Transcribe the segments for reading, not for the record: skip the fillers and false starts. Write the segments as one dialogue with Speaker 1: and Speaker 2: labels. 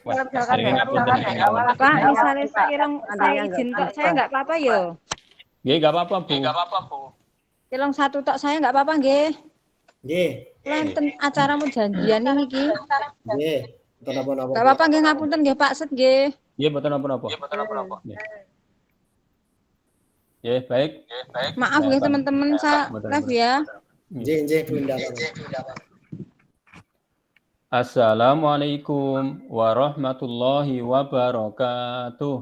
Speaker 1: Pak, misalnya saya izin tok, saya nggak apa-apa yo.
Speaker 2: Nggih, nggak apa-apa, Bu.
Speaker 1: Tolong satu tok saya nggak apa-apa nggih.
Speaker 3: Nggih.
Speaker 1: Wonten acaramu janjian niki.
Speaker 3: Nggih. Mboten napa-napa.
Speaker 1: Nggak apa-apa nggih, ngapunten nggih Pak Set nggih.
Speaker 2: Nggih, mboten napa-napa. Nggih, baik.
Speaker 1: Maaf nggih teman-teman, saya live ya.
Speaker 3: Nggih, Bunda.
Speaker 2: Assalamualaikum warahmatullahi wabarakatuh.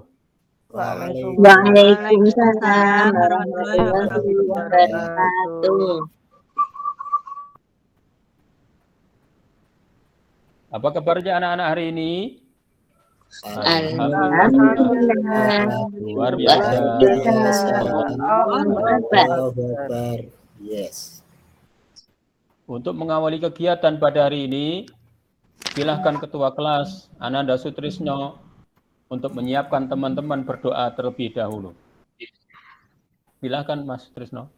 Speaker 4: Waalaikumsalam warahmatullahi wabarakatuh.
Speaker 2: Apa kabarnya anak-anak hari ini?
Speaker 4: Alhamdulillah.
Speaker 2: Luar biasa.
Speaker 3: Yes.
Speaker 2: Untuk mengawali kegiatan pada hari ini, silahkan Ketua Kelas Ananda Sutrisno untuk menyiapkan teman-teman berdoa terlebih dahulu. Silahkan Mas Sutrisno.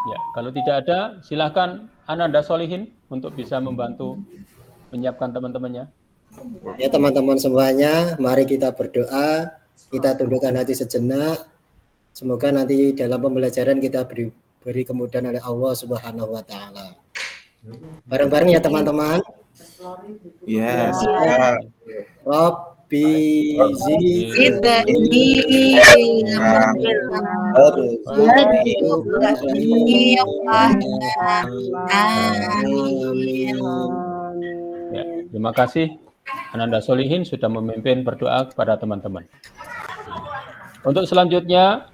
Speaker 2: Ya, kalau tidak ada, silahkan Ananda Solihin untuk bisa membantu menyiapkan teman-temannya.
Speaker 3: Ya teman-teman semuanya, mari kita berdoa, kita tundukkan hati sejenak. Semoga nanti dalam pembelajaran kita beri kemudahan oleh Allah Subhanahu wa taala. Bareng-bareng ya teman-teman.
Speaker 5: Yes.
Speaker 3: Rabbi
Speaker 4: Zidni
Speaker 2: Ya, terima kasih Ananda Solihin sudah memimpin berdoa kepada teman-teman. Untuk selanjutnya,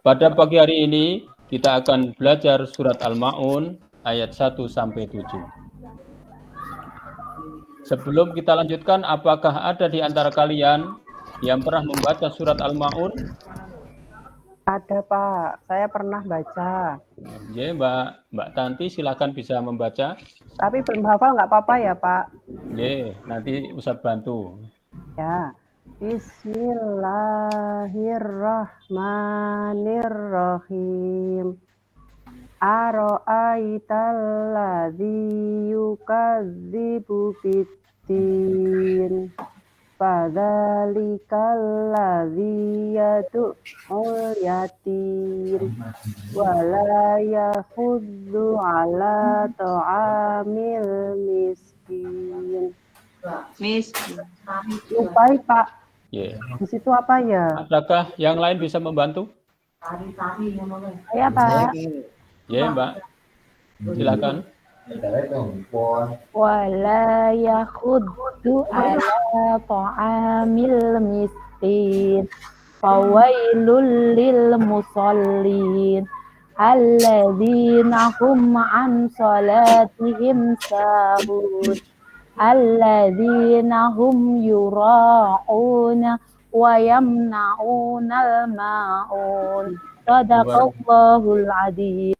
Speaker 2: pada pagi hari ini kita akan belajar surat Al-Ma'un ayat 1 sampai 7. Sebelum kita lanjutkan, apakah ada di antara kalian yang pernah membaca surat Al-Ma'un?
Speaker 6: Ada Pak, saya pernah baca.
Speaker 2: Ya, Mbak Tanti silakan bisa membaca.
Speaker 6: Tapi belum hafal nggak apa-apa ya Pak?
Speaker 2: Ya, nanti Ustadz bantu.
Speaker 6: Ya. Bismillahirrahmanirrahim. Ara'aital ladzi yukadzibu biddin. Fadzalikal ladzi yad'ul yatim wa la yahuddu 'ala ta'amil miskin. Lupai Pak.
Speaker 2: Yeah.
Speaker 6: Di situ apa ya?
Speaker 2: Apakah yang lain bisa membantu?
Speaker 6: Ya Pak.
Speaker 2: Ya Mbak. Silakan.
Speaker 4: Wala yakhuddu ala ta'amil miskin. Fawailul lil musallin. Alladzina hum an salatihim sahun. Alladzina hum yura'una wa yamna'unal ma'un. Shadaqallahul adzim.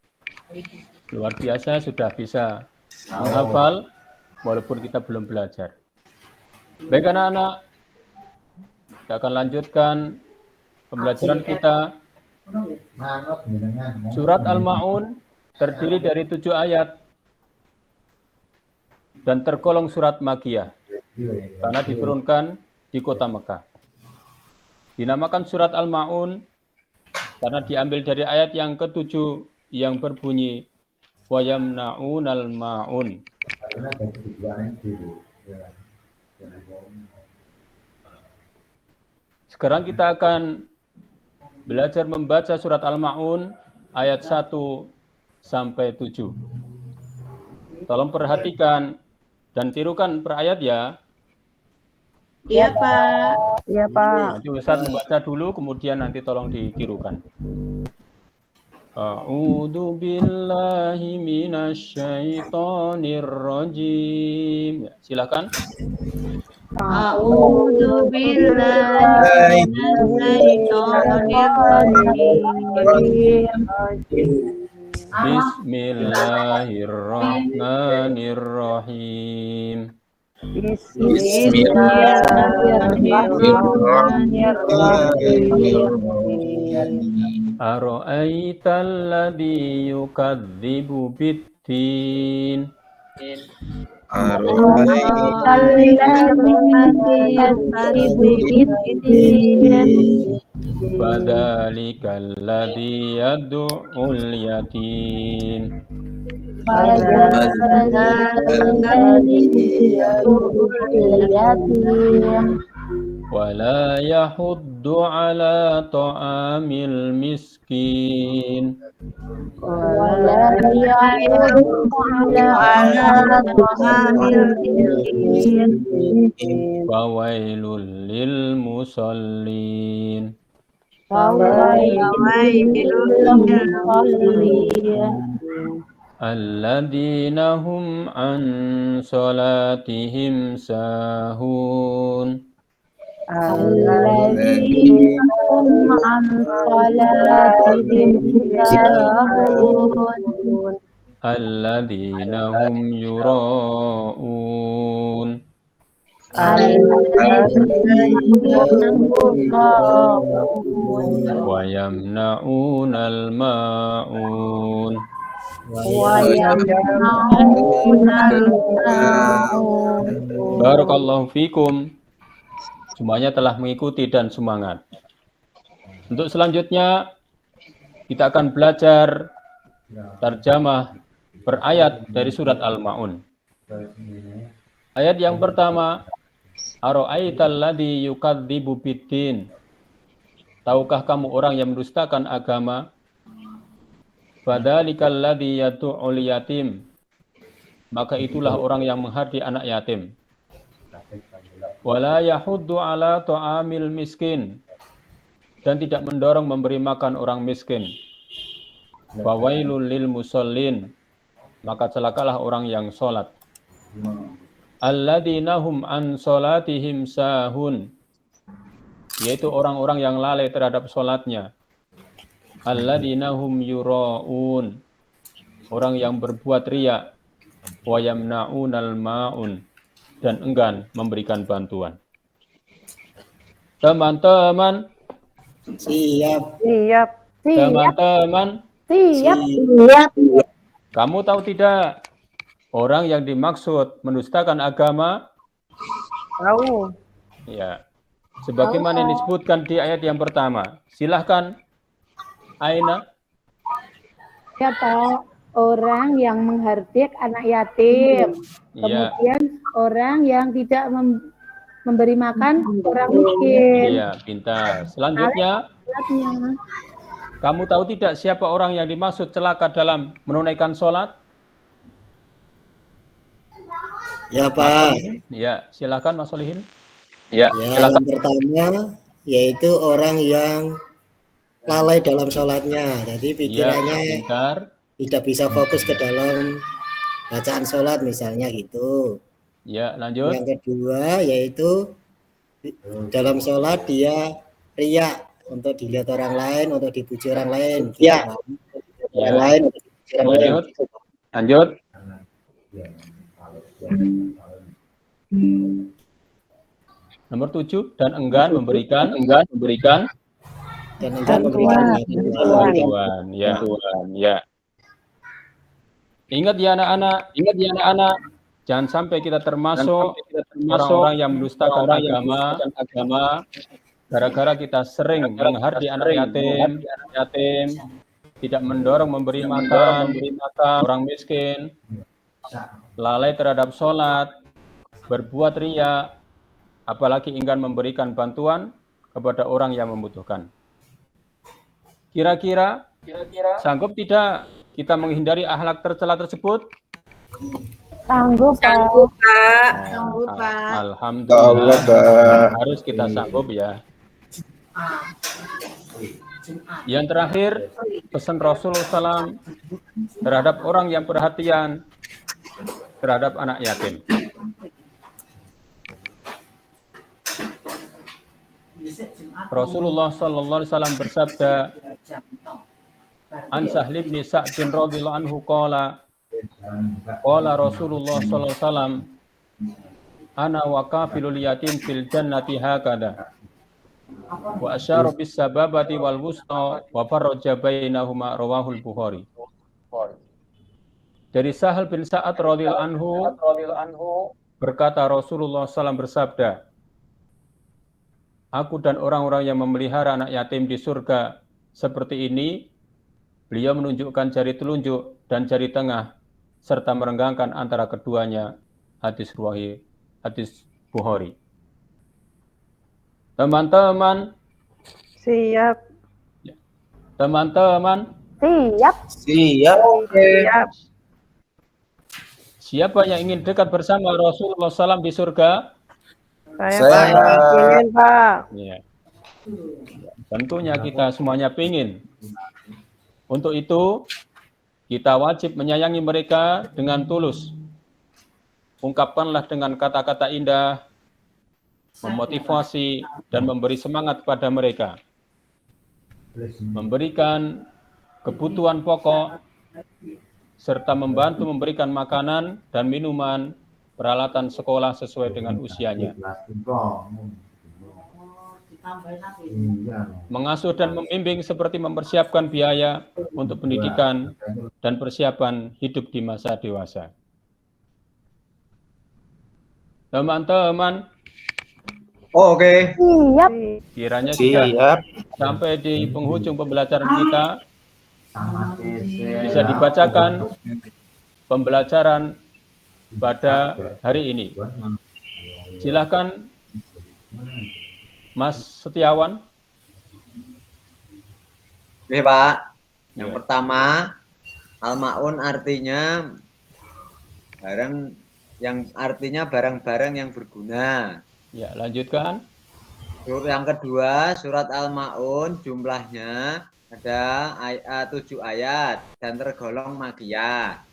Speaker 2: Luar biasa, sudah bisa menghafal walaupun kita belum belajar. Baik anak-anak, kita akan lanjutkan pembelajaran kita. Surat Al-Ma'un terdiri dari 7 ayat dan tergolong surat Makkiyah karena diturunkan di kota Mekah. Dinamakan surat Al-Ma'un karena diambil dari ayat yang ke-7 yang berbunyi wa yamna'unal ma'un. Sekarang kita akan belajar membaca surat Al-Ma'un ayat 1 sampai 7. Tolong perhatikan dan tirukan per ayat ya.
Speaker 4: Iya Pak.
Speaker 6: Iya Pak.
Speaker 2: Nanti Ustaz membaca dulu, kemudian nanti tolong ditirukan. A'udzu billahi minasyaitonir rajim. Silakan.
Speaker 4: A'udzu billahi minasyaitonir rajim.
Speaker 2: Bismillahirrahmanirrahim.
Speaker 4: Bismillahirrahmanirrahim.
Speaker 2: Ara'aital ladzi yukadzibu biddin. Fadzalikal ladzi yad'ul yatim. Wala yahuddu ala ta'amil miskin. Fawailul lil musallin. Alladzina hum an salatihim sahun. Alladzina hum yura'un. Wa yamna'unal ma'un. Barakallahu fikum. Semuanya telah mengikuti dan semangat. Untuk selanjutnya kita akan belajar tarjamah berayat dari surat Al-Ma'un. Ayat yang pertama, Ara'aital ladzi yukadzibu biddin. Tahukah kamu orang yang mendustakan agama? Fadzalikal ladzi yad'ul yatim. Maka itulah orang yang menghardi anak yatim. Wala yahuddu ala ta'amil miskin. Dan tidak mendorong memberi makan orang miskin. Fawailul lil musallin. Maka celakalah orang yang sholat. Alladzina hum an sholatihim sahun. Yaitu orang-orang yang lalai terhadap sholatnya. Alladzina hum yura'un. Orang yang berbuat riya. Wa yamna'unal ma'un. Dan enggan memberikan bantuan. Teman-teman.
Speaker 3: Siap.
Speaker 2: Teman-teman.
Speaker 4: Siap.
Speaker 2: Kamu tahu tidak? Orang yang dimaksud mendustakan agama?
Speaker 6: Tahu.
Speaker 2: Ya. Sebagaimana yang disebutkan di ayat yang pertama. Silahkan. Aina.
Speaker 4: Siapa? Orang yang menghardik anak yatim. Kemudian orang yang tidak memberi makan orang miskin.
Speaker 2: Iya, pintar. Selanjutnya, kamu tahu tidak siapa orang yang dimaksud celaka dalam menunaikan sholat?
Speaker 3: Ya, Pak.
Speaker 2: Ya, silakan Mas Solihin.
Speaker 3: Ya, yang pertama yaitu orang yang lalai dalam sholatnya. Jadi pikirannya tidak bisa fokus ke dalam bacaan sholat misalnya gitu.
Speaker 2: Ya, lanjut.
Speaker 3: Yang kedua yaitu dalam sholat dia riya untuk dilihat orang lain, untuk dipuji orang lain. Ya. Orang lain untuk dipuji orang lain.
Speaker 2: Lanjut. Nomor 7, dan enggan memberikan bantuan. Ya. Ingat ya anak-anak, jangan sampai kita termasuk orang-orang yang mendustakan agama gara-gara kita sering menghardi anak yatim, tidak mendorong memberi makan orang miskin, lalai terhadap sholat, berbuat riya, apalagi enggan memberikan bantuan kepada orang yang membutuhkan. Kira-kira sanggup tidak kita menghindari akhlak tercela tersebut?
Speaker 4: Sanggup, Pak.
Speaker 2: Alhamdulillah. Harus kita sanggup ya. Yang terakhir, pesan Rasulullah SAW terhadap orang yang perhatian terhadap anak yatim. Rasulullah SAW bersabda, An Sahl bin Sa'd radhiyallahu anhu qala Rasulullah sallallahu alaihi wasallam ana wa kafilul yatim fil jannati hakada wa asyara bis sababati wal wusta wa farraja bainahuma rawahul Bukhari. Dari Sahal bin Sa'ad radhiyallahu anhu berkata Rasulullah SAW bersabda, aku dan orang-orang yang memelihara anak yatim di surga seperti ini. Beliau menunjukkan jari telunjuk dan jari tengah serta merenggangkan antara keduanya. Hadis Bukhari. Teman-teman.
Speaker 6: Siap.
Speaker 2: Teman-teman.
Speaker 4: Siap.
Speaker 5: Siap.
Speaker 6: Siap.
Speaker 2: Siapa yang ingin dekat bersama Rasulullah SAW di surga?
Speaker 6: Saya ingin, Pak.
Speaker 2: Ya. Tentunya kita semuanya ingin. Untuk itu, kita wajib menyayangi mereka dengan tulus. Ungkapkanlah dengan kata-kata indah, memotivasi, dan memberi semangat kepada mereka. Memberikan kebutuhan pokok, serta membantu memberikan makanan dan minuman, peralatan sekolah sesuai dengan usianya. Mengasuh dan membimbing seperti mempersiapkan biaya untuk pendidikan dan persiapan hidup di masa dewasa. Teman-teman,
Speaker 5: Oke.
Speaker 4: Siap.
Speaker 2: kiranya sudah
Speaker 5: Siap.
Speaker 2: sampai di penghujung pembelajaran kita, bisa dibacakan pembelajaran pada hari ini. Silakan Mas Setiawan.
Speaker 7: Oke, Pak. Yang
Speaker 2: Ya.
Speaker 7: pertama, al-ma'un artinya barang yang artinya barang-barang yang berguna.
Speaker 2: Ya, lanjutkan.
Speaker 7: Yang kedua, surat Al-Ma'un jumlahnya ada 7 ayat dan tergolong makiyah.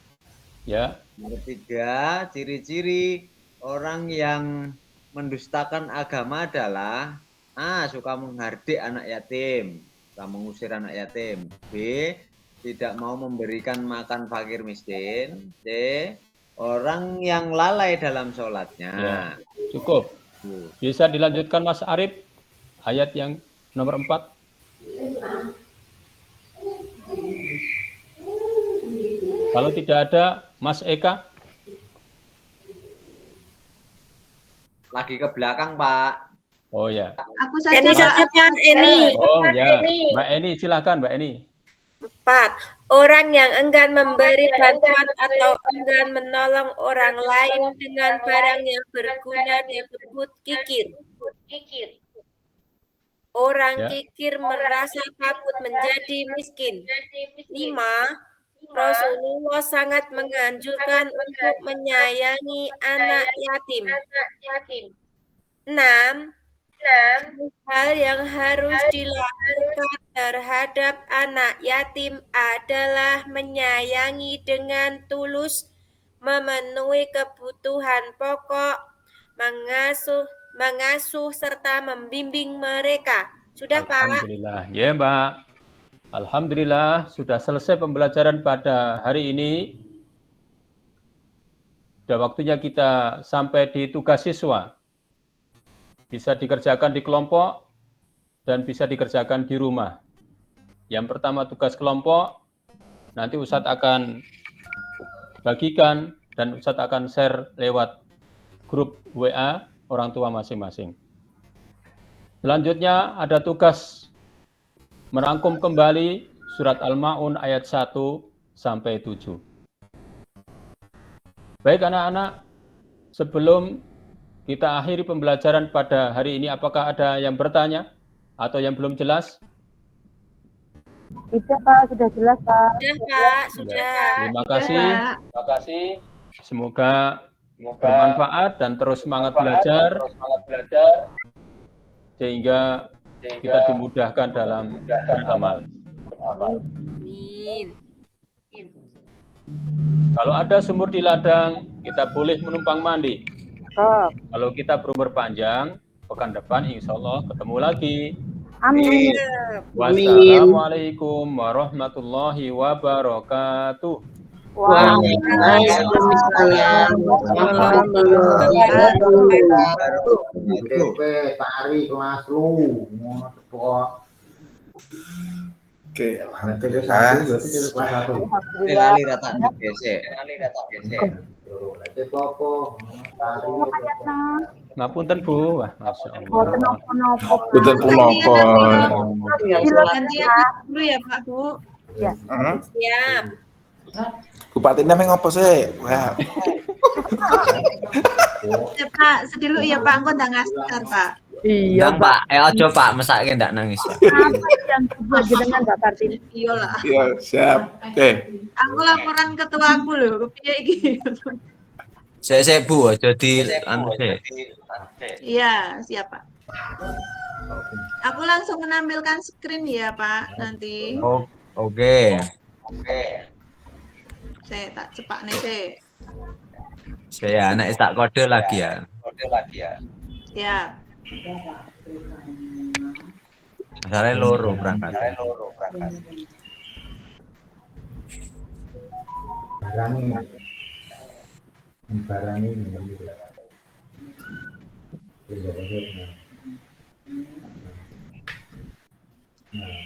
Speaker 2: Ya.
Speaker 7: Yang ketiga, ciri-ciri orang yang mendustakan agama adalah A. Suka menghardik anak yatim, suka mengusir anak yatim. B. Tidak mau memberikan makan fakir miskin. C. Orang yang lalai dalam sholatnya.
Speaker 2: Ya. Cukup. Bisa dilanjutkan Mas Arif, ayat yang nomor 4. Kalau tidak ada, Mas Eka.
Speaker 7: Lagi ke belakang, Pak.
Speaker 2: Oh ya.
Speaker 8: Aku saja Pak. Ini
Speaker 2: Oh ya. Mbak Eni, silakan Mbak Eni.
Speaker 8: 4. Orang yang enggan memberi bantuan atau enggan menolong orang lain dengan barang yang berguna disebut kikir. Orang
Speaker 2: Ya.
Speaker 8: kikir merasa takut menjadi miskin. 5. Rasulullah sangat menganjurkan untuk menyayangi anak yatim. 6. Hal yang harus dilakukan terhadap anak yatim adalah menyayangi dengan tulus, memenuhi kebutuhan pokok, mengasuh serta membimbing mereka. Sudah, Pak?
Speaker 2: Alhamdulillah. Ya, Mbak. Alhamdulillah sudah selesai pembelajaran pada hari ini. Sudah waktunya kita sampai di tugas siswa. Bisa dikerjakan di kelompok dan bisa dikerjakan di rumah. Yang pertama tugas kelompok, nanti Ustadz akan bagikan dan Ustadz akan share lewat grup WA orang tua masing-masing. Selanjutnya ada tugas merangkum kembali surat Al-Ma'un ayat 1 sampai 7. Baik anak-anak, sebelum kita akhiri pembelajaran pada hari ini, apakah ada yang bertanya atau yang belum jelas?
Speaker 4: Tidak, Pak. Sudah jelas, Pak.
Speaker 8: Sudah, Pak. Sudah.
Speaker 2: Terima kasih. Semoga bermanfaat dan terus semangat belajar sehingga kita dimudahkan dalam beramal.
Speaker 8: Amin.
Speaker 2: Kalau ada sumur di ladang, kita boleh menumpang mandi. Kalau kita berumur panjang, pekan depan insya Allah ketemu lagi.
Speaker 4: Amin.
Speaker 2: Wassalamualaikum warahmatullahi wabarakatuh.
Speaker 3: Waalaikumsalam warahmatullahi wabarakatuh.
Speaker 9: Tari kelas lu. Oke, nanti ke satu berarti ke kelas 1.
Speaker 7: Lali rata gesek.
Speaker 9: Nanti popo tari.
Speaker 2: Ngapunten Bu. Wah, Masya Allah.
Speaker 9: Betul punapa.
Speaker 1: Gantian dulu ya Pak Bu.
Speaker 8: Siap.
Speaker 9: Bupatinya mengapa sih? Wah.
Speaker 1: Ya Pak, sedih ya Pak, engko ndang ngasar Pak.
Speaker 6: Iya,
Speaker 7: Ndang Pak, aja Pak, mesake ndak nangis.
Speaker 4: Apa yang buat jenengan Mbak Kartini?
Speaker 1: Iya lah.
Speaker 9: Iya, siap. Oke.
Speaker 1: Aku laporan ketua aku lho, kepiye iki.
Speaker 7: Saya Bu, aja di anu sik.
Speaker 1: Iya, siap Pak. Aku langsung menampilkan screen ya Pak nanti.
Speaker 7: Oh, oke.
Speaker 1: Saya tak cepak nih sih.
Speaker 7: Saya anak tak kode lagi ya.
Speaker 1: Siap.
Speaker 7: Masalahnya loro berangkat.
Speaker 9: Barang ini. Nah,